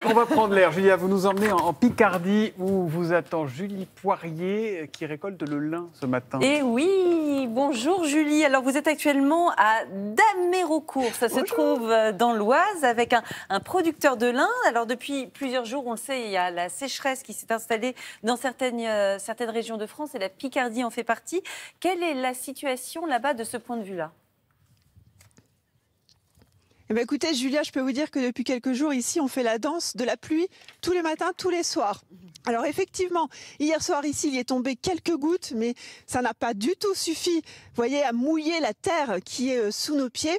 On va prendre l'air. Julia, vous nous emmenez en Picardie où vous attend Julie Poirier qui récolte le lin ce matin. Et oui, bonjour Julie. Alors vous êtes actuellement à Damérocourt, ça se trouve dans l'Oise, avec un producteur de lin. Alors depuis plusieurs jours, on le sait, il y a la sécheresse qui s'est installée dans certaines régions de France et la Picardie en fait partie. Quelle est la situation là-bas de ce point de vue-là ? Eh bien, écoutez, Julia, je peux vous dire que depuis quelques jours, ici, on fait la danse de la pluie tous les matins, tous les soirs. Alors effectivement, hier soir, ici, il est tombé quelques gouttes, mais ça n'a pas du tout suffi, vous voyez, à mouiller la terre qui est sous nos pieds.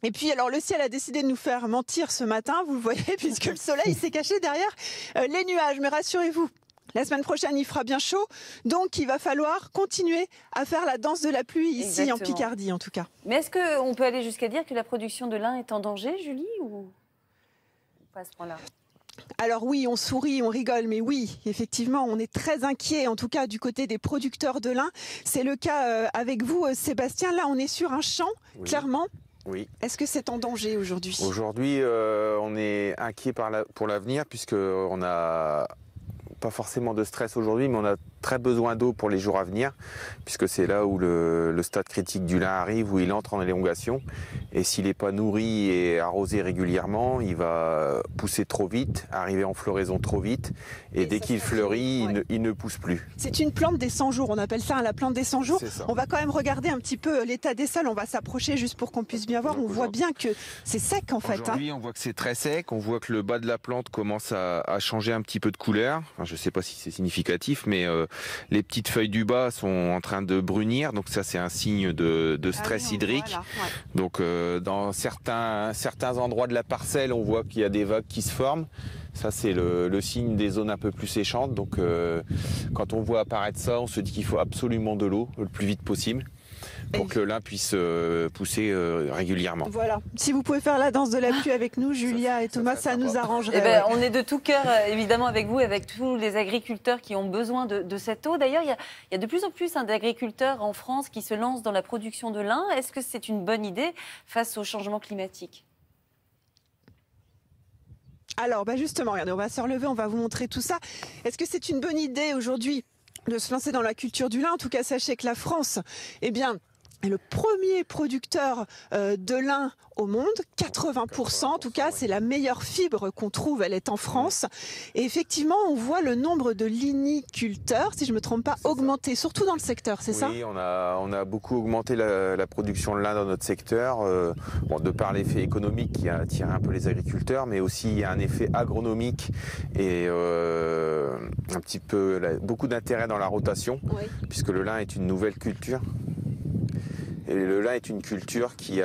Et puis, alors, le ciel a décidé de nous faire mentir ce matin, vous le voyez, puisque le soleil s'est caché derrière les nuages. Mais rassurez-vous, la semaine prochaine, il fera bien chaud, donc il va falloir continuer à faire la danse de la pluie ici. Exactement. En Picardie, en tout cas. Mais est-ce qu'on peut aller jusqu'à dire que la production de lin est en danger, Julie, ou pas à ce point-là ? Alors oui, on sourit, on rigole, mais oui, effectivement, on est très inquiet, en tout cas du côté des producteurs de lin. C'est le cas avec vous, Sébastien. Là, on est sur un champ, oui. Clairement. Oui. Est-ce que c'est en danger aujourd'hui ? Aujourd'hui, on est inquiet pour l'avenir, puisqu'on n'a pas forcément de stress aujourd'hui, mais on a très besoin d'eau pour les jours à venir, puisque c'est là où le stade critique du lin arrive, où il entre en élongation. Et s'il n'est pas nourri et arrosé régulièrement, il va pousser trop vite, arriver en floraison trop vite, et dès qu'il fleurit, ouais. il ne pousse plus. C'est une plante des 100 jours, on appelle ça la plante des 100 jours. On va quand même regarder un petit peu l'état des sols, on va s'approcher juste pour qu'on puisse bien voir. On voit bien que c'est sec en fait. Aujourd'hui, on voit que c'est très sec, on voit que le bas de la plante commence à changer un petit peu de couleur. Enfin, je ne sais pas si c'est significatif, mais les petites feuilles du bas sont en train de brunir, donc ça c'est un signe de stress hydrique. Voilà, ouais. Donc dans certains endroits de la parcelle, on voit qu'il y a des vagues qui se forment. Ça c'est le signe des zones un peu plus séchantes. Donc quand on voit apparaître ça, on se dit qu'il faut absolument de l'eau le plus vite possible pour que le lin puisse pousser régulièrement. Voilà. Si vous pouvez faire la danse de la pluie avec nous, Julia et Thomas, ça nous arrangerait. Eh ben, on est de tout cœur, évidemment, avec vous, avec tous les agriculteurs qui ont besoin de cette eau. D'ailleurs, il y a de plus en plus d'agriculteurs en France qui se lancent dans la production de lin. Est-ce que c'est une bonne idée face au changement climatique ? Alors, justement, regardez, on va se relever, on va vous montrer tout ça. Est-ce que c'est une bonne idée aujourd'hui de se lancer dans la culture du lin? En tout cas, sachez que la France, eh bien, est le premier producteur de lin au monde, 80% en tout cas, c'est la meilleure fibre qu'on trouve, elle est en France. Et effectivement, on voit le nombre de liniculteurs, si je ne me trompe pas, augmenter, surtout dans le secteur, c'est ça ? Oui, on a beaucoup augmenté la production de lin dans notre secteur, de par l'effet économique qui a attiré un peu les agriculteurs, mais aussi il y a un effet agronomique et un petit peu beaucoup d'intérêt dans la rotation, oui. Puisque le lin est une nouvelle culture. Et le lin est une culture qui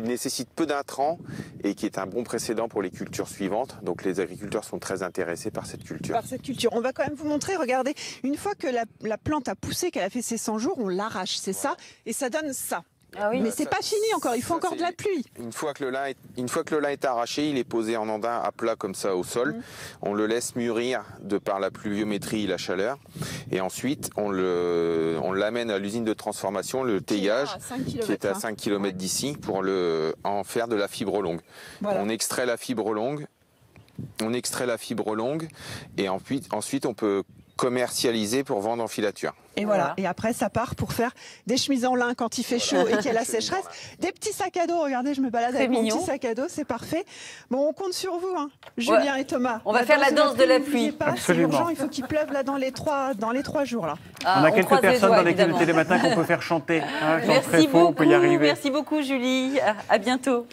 nécessite peu d'intrants et qui est un bon précédent pour les cultures suivantes. Donc les agriculteurs sont très intéressés par cette culture. Par cette culture. On va quand même vous montrer, regardez, une fois que la plante a poussé, qu'elle a fait ses 100 jours, on l'arrache, c'est ça, et ça donne ça. Ah oui. Mais c'est pas fini encore, il faut encore de la pluie. Une fois que le lin est arraché, il est posé en andin à plat comme ça au sol. On le laisse mûrir de par la pluviométrie et la chaleur. Et ensuite, on l'amène à l'usine de transformation, le teillage, qui est à 5 km d'ici, pour en faire de la fibre longue. Voilà. On extrait la fibre longue et ensuite on peut commercialiser pour vendre en filature. Et voilà. Et après, ça part pour faire des chemises en lin quand il fait chaud et qu'il y a la sécheresse. Des petits sacs à dos. Regardez, je me balade avec mon petit sac à dos, c'est parfait. Bon, on compte sur vous, hein, Julien et Thomas. On va faire la danse de la pluie. C'est urgent, il faut qu'il pleuve là dans les 3 jours. Là. On a quelques personnes dans l'équipe de Télématin qu'on peut faire chanter. Quand il fait faux, on peut y arriver. Merci beaucoup, Julie. À bientôt.